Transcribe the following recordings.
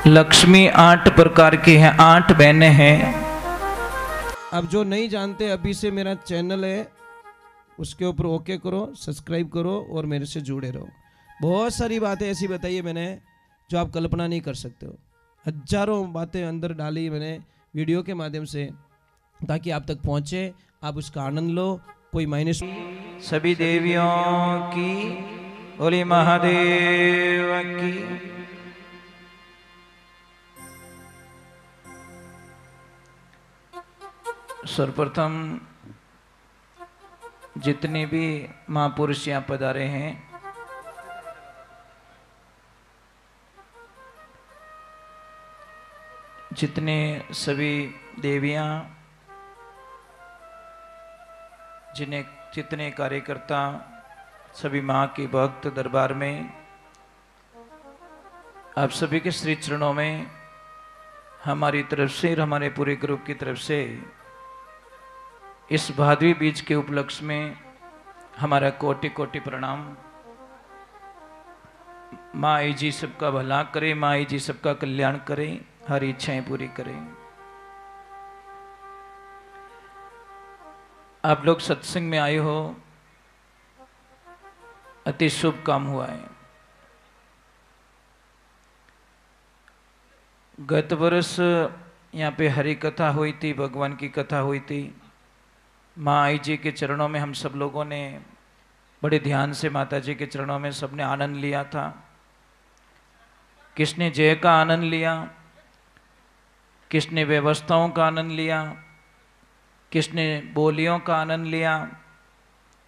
लक्ष्मी 8 प्रकार की है, 8 बहनें हैं। अब जो नहीं जानते, अभी से मेरा चैनल है उसके ऊपर ओके करो, सब्सक्राइब करो और मेरे से जुड़े रहो। बहुत सारी बातें ऐसी बताई है मैंने जो आप कल्पना नहीं कर सकते हो। हजारों बातें अंदर डाली मैंने वीडियो के माध्यम से, ताकि आप तक पहुंचे, आप उसका आनंद लो। कोई माइनस सभी देवियों की, बोली महादेव की। सर्वप्रथम जितने भी महापुरुष यहाँ पधारे हैं, जितने सभी देवियाँ, जितने कार्यकर्ता, सभी माँ के भक्त दरबार में, आप सभी के श्री चरणों में हमारी तरफ से और हमारे पूरे ग्रुप की तरफ से इस भादवी बीज के उपलक्ष्य में हमारा कोटि कोटि प्रणाम। माँ आई जी सबका भला करे, माँ आई जी सबका कल्याण करे, हर इच्छाएं पूरी करें। आप लोग सत्संग में आए हो, अति शुभ काम हुआ है। गत वर्ष यहाँ पे हरि कथा हुई थी, भगवान की कथा हुई थी। माँ आई जी के चरणों में हम सब लोगों ने बड़े ध्यान से माता जी के चरणों में सबने आनंद लिया था। किसने जय का आनंद लिया, किसने व्यवस्थाओं का आनंद लिया, किसने बोलियों का आनंद लिया,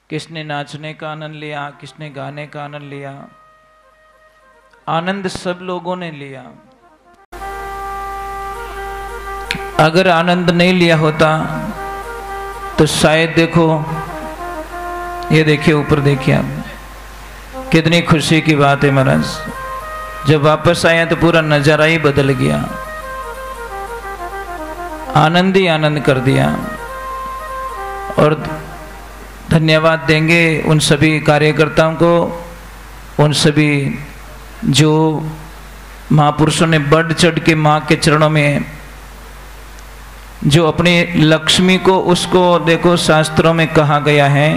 किसने नाचने का आनंद लिया, किसने गाने का आनंद लिया। आनंद सब लोगों ने लिया। अगर आनंद नहीं लिया होता तो शायद देखो, ये देखिए ऊपर देखिए आप, कितनी खुशी की बात है महाराज। जब वापस आए तो पूरा नजारा ही बदल गया, आनंद ही आनंद कर दिया। और धन्यवाद देंगे उन सभी कार्यकर्ताओं को, उन सभी जो महापुरुषों ने बढ़ चढ़ के माँ के चरणों में जो अपनी लक्ष्मी को, उसको देखो शास्त्रों में कहा गया है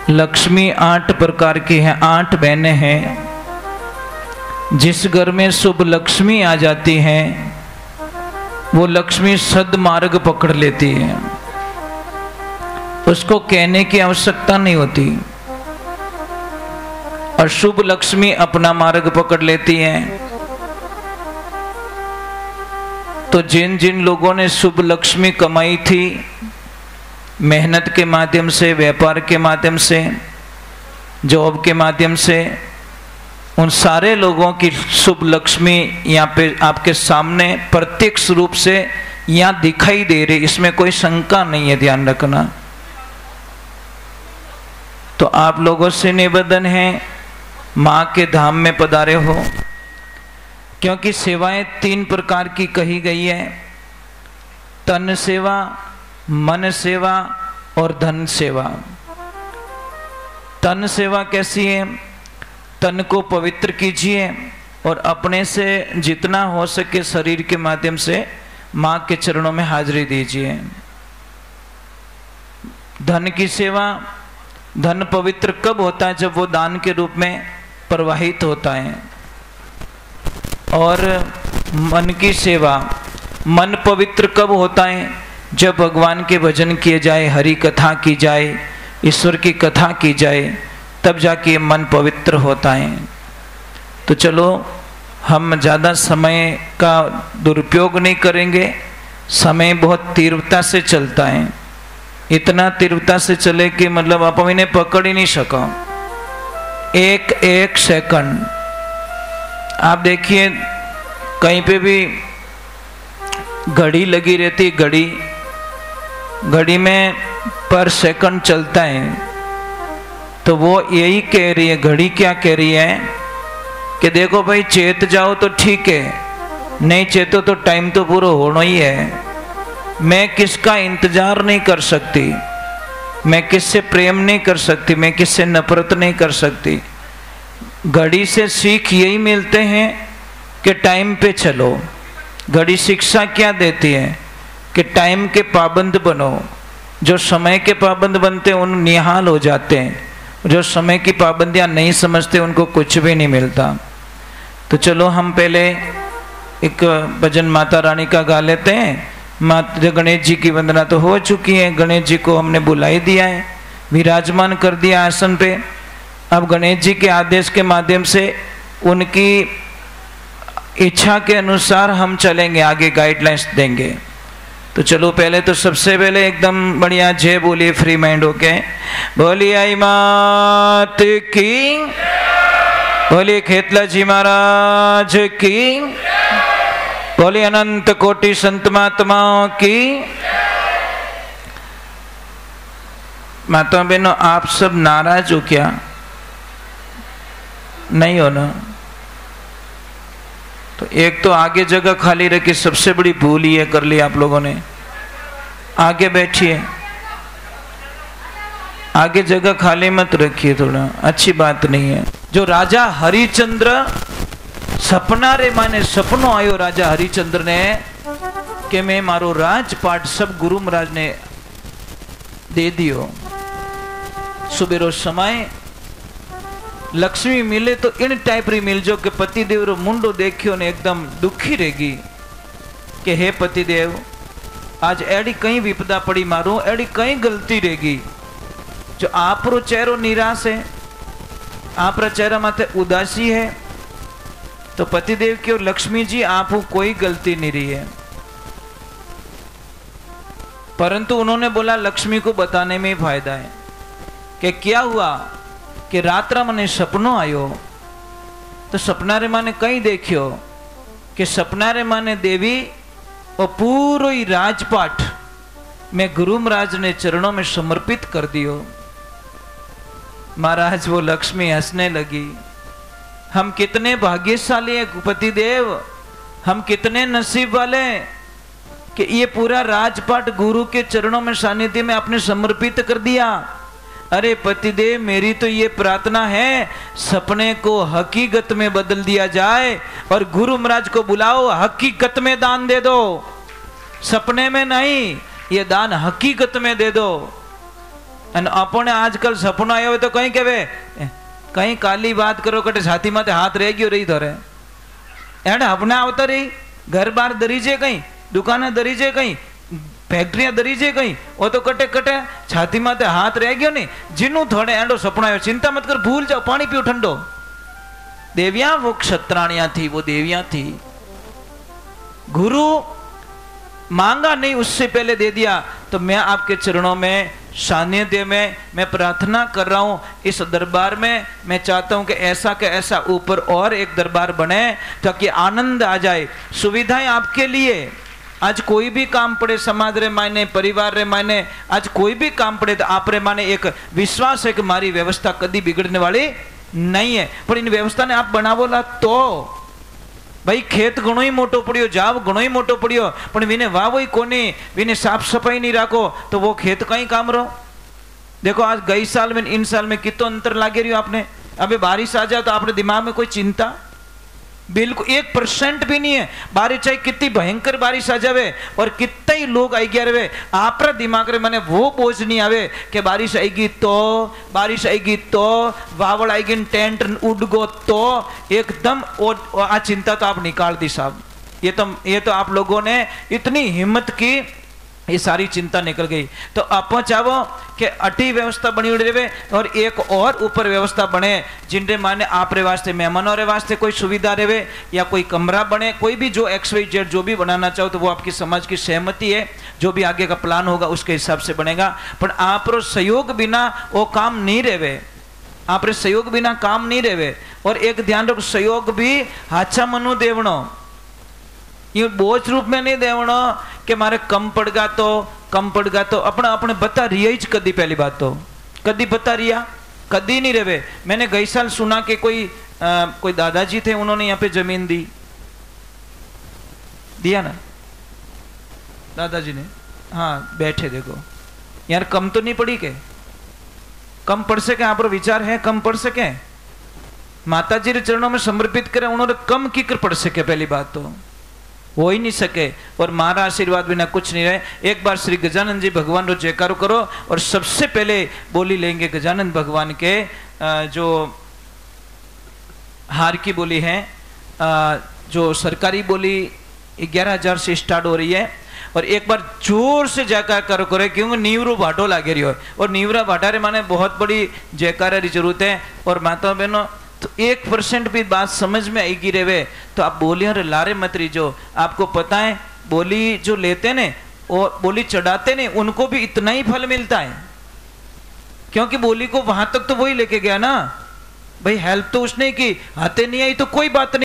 लक्ष्मी 8 प्रकार की है, 8 बहनें हैं। जिस घर में शुभ लक्ष्मी आ जाती है वो लक्ष्मी सद्मार्ग पकड़ लेती है, उसको कहने की आवश्यकता नहीं होती। और शुभ लक्ष्मी अपना मार्ग पकड़ लेती है। तो जिन जिन लोगों ने शुभ लक्ष्मी कमाई थी, मेहनत के माध्यम से, व्यापार के माध्यम से, जॉब के माध्यम से, उन सारे लोगों की शुभ लक्ष्मी यहाँ पे आपके सामने प्रत्यक्ष रूप से यहाँ दिखाई दे रही, इसमें कोई शंका नहीं है, ध्यान रखना। तो आप लोगों से निवेदन है, माँ के धाम में पधारे हो, क्योंकि सेवाएं 3 प्रकार की कही गई है, तन सेवा, मन सेवा और धन सेवा। तन सेवा कैसी है? तन को पवित्र कीजिए और अपने से जितना हो सके शरीर के माध्यम से माँ के चरणों में हाजिरी दीजिए। धन की सेवा, धन पवित्र कब होता है? जब वो दान के रूप में प्रवाहित होता है। और मन की सेवा, मन पवित्र कब होता है? जब भगवान के भजन किए जाए, हरि कथा की जाए, ईश्वर की कथा की जाए, तब जाके मन पवित्र होता है। तो चलो हम ज़्यादा समय का दुरुपयोग नहीं करेंगे। समय बहुत तीव्रता से चलता है, इतना तीव्रता से चले कि मतलब आप इन्हें पकड़ ही नहीं सका। एक एक सेकंड आप देखिए, कहीं पे भी घड़ी लगी रहती, घड़ी में पर सेकंड चलता है। तो वो यही कह रही है, घड़ी क्या कह रही है कि देखो भाई, चेत जाओ तो ठीक है, नहीं चेतो तो टाइम तो पूरा होना ही है। मैं किसका इंतजार नहीं कर सकती, मैं किससे प्रेम नहीं कर सकती, मैं किससे नफरत नहीं कर सकती। घड़ी से सीख यही मिलते हैं कि टाइम पे चलो। घड़ी शिक्षा क्या देती है कि टाइम के पाबंद बनो। जो समय के पाबंद बनते हैं उन निहाल हो जाते हैं। जो समय की पाबंदियां नहीं समझते उनको कुछ भी नहीं मिलता। तो चलो हम पहले एक भजन माता रानी का गा लेते हैं। माता गणेश जी की वंदना तो हो चुकी है, गणेश जी को हमने बुलाई दिया है, विराजमान कर दिया आसन पे। अब गणेश जी के आदेश के माध्यम से उनकी इच्छा के अनुसार हम चलेंगे, आगे गाइडलाइंस देंगे। तो चलो पहले तो सबसे पहले एकदम बढ़िया जय बोलिए फ्री माइंड होके। बोलिए आई मात की, बोलिए खेतला जी महाराज की, बोलिए अनंत कोटि संत महात्माओं की। माता बहनों, आप सब नाराज हो क्या? नहीं हो ना? तो एक तो आगे जगह खाली रखी, सबसे बड़ी भूल ये कर ली आप लोगों ने। आगे बैठिए, आगे जगह खाली मत रखिए, थोड़ा अच्छी बात नहीं है। जो राजा हरिचंद्र सपना रे माने सपनो आयो राजा हरिचंद्र ने कि मैं मारो राजपाट सब गुरु महाराज ने दे दियो। सुबेरो समय लक्ष्मी मिले तो इन टाइप री मिल जो कि पतिदेव रो मुंडो देखियो ने एकदम दुखी रहेगी कि हे पतिदेव, आज एडी कई विपदा पड़ी मारो, एडी कई गलती रहेगी जो आप रो चेहरो निराश है, आप रा चेहरा माथे उदासी है। तो पतिदेव की और लक्ष्मी जी आप कोई गलती नहीं रही है। परंतु उन्होंने बोला लक्ष्मी को बताने में फायदा है कि क्या हुआ कि रात्रा मने सपनो आयो। तो सपना रे माने कई देखियो कि सपना रे माने देवी और पूरो ही राजपाट मैं गुरु महाराज ने चरणों में समर्पित कर दियो। महाराज वो लक्ष्मी हंसने लगी। हम कितने भाग्यशाली हैं पतिदेव, हम कितने नसीब वाले कि ये पूरा राजपाट गुरु के चरणों में सानिध्य में आपने समर्पित कर दिया। अरे पतिदेव, मेरी तो ये प्रार्थना है सपने को हकीकत में बदल दिया जाए और गुरु महाराज को बुलाओ, हकीकत में दान दे दो, सपने में नहीं, ये दान हकीकत में दे दो। अपने आजकल सपना आयो तो कहीं कहवे कहीं काली बात करो कटे छाती माथे हाथ रह गयो रही धरे एड अपने आवता रही, घर बार दरीजे कहीं, दुकाने दरीजे कहीं, फैक्ट्रियां दरीजे कहीं, वो तो कटे कटे छाती माथे हाथ रह गयो नहीं। जिन्नू थोड़े एंडो सपना आयो, चिंता मत कर, भूल जाओ, पानी पियो ठंडो। देवियां वो क्षत्राणियां थी, वो देवियां थी। गुरु मांगा नहीं, उससे पहले दे दिया। तो मैं आपके चरणों में सानिध्य में मैं प्रार्थना कर रहा हूं, इस दरबार में मैं चाहता हूं कि ऐसा के ऐसा ऊपर और एक दरबार बने ताकि आनंद आ जाए, सुविधाएं आपके लिए। आज कोई भी काम पड़े, समाज रे मायने, परिवार रे मायने, आज कोई भी काम पड़े तो आप रे माने एक विश्वास है कि मारी व्यवस्था कभी बिगड़ने वाली नहीं है। पर इन व्यवस्था ने आप बनावोला तो भाई खेत घणो ही मोटो पड़ियो, जाव घणो ही मोटो पड़ियो, पण विने वावो ही कोनी, विने साफ सफाई नहीं राखो तो वो खेत कहीं काम रो। देखो आज गई साल में इन साल में कितो अंतर लागे रही आपने। अबे बारिश आ जाए तो आपने दिमाग में कोई चिंता बिल्कुल 1% भी नहीं है। बारिश चाहे कितनी भयंकर बारिश आ जावे और कितने ही लोग आई गया रहे, आप दिमाग रे मैंने वो बोझ नहीं आवे कि बारिश आएगी तो वावड़ आएगी, टेंट उड़ गो तो एकदम आ चिंता तो आप निकाल दी साहब। ये तो आप लोगों ने इतनी हिम्मत की, ये सारी चिंता निकल गई। तो आप चाहो कि अटी व्यवस्था बनी उड़ी रहे और एक और ऊपर व्यवस्था बने जिनरे माने आप रे वास्ते, मेहमानों रे वास्ते कोई सुविधा रहे या कोई कमरा बने, कोई भी जो XYZ जो भी बनाना चाहो तो वो आपकी समाज की सहमति है, जो भी आगे का प्लान होगा उसके हिसाब से बनेगा। पर आप रो सहयोग बिना वो काम नहीं रहे, आप रे सहयोग बिना काम नहीं रहे। और एक ध्यान रखो, सहयोग भी हाचा मनु देवणो, ये बोझ रूप में नहीं देवणो कि मारे कम पड़गा तो अपना अपने बता रिया ही कदी, पहली बात तो कदी बता रिया कदी नहीं रहे। मैंने गई साल सुना कि कोई दादाजी थे, उन्होंने यहाँ पे जमीन दिया ना दादाजी ने, हाँ बैठे देखो यार, कम तो नहीं पड़ी के, कम पड़ सके, आप विचार है कम पड़ सके माता जी के चरणों में समर्पित करें, उन्होंने कम की कर पढ़ सके, पहली बात तो हो ही नहीं सके, और मारा आशीर्वाद बिना कुछ नहीं रहे। एक बार श्री गजानंद जी भगवान रो जयकारो करो, और सबसे पहले बोली लेंगे गजानंद भगवान के जो हार की बोली है, जो सरकारी बोली 11,000 से स्टार्ट हो रही है, और एक बार जोर से जयकार करो, क्योंकि नीवरो भाटो लागे रही हो, और नीवरा भाटारे माने बहुत बड़ी जयकार की जरूरत है। और माता बहनों, तो 1% भी बात समझ में आएगी रेवे तो आप बोली और लारे मत रहीजो। आपको पता है बोली जो लेते ने और बोली चढ़ाते ने, उनको भी इतना ही फल मिलता है, क्योंकि बोली को वहां तक तो वही लेके गया ना भाई। हेल्प तो उसने की, हाथे नहीं आई तो कोई बात नहीं।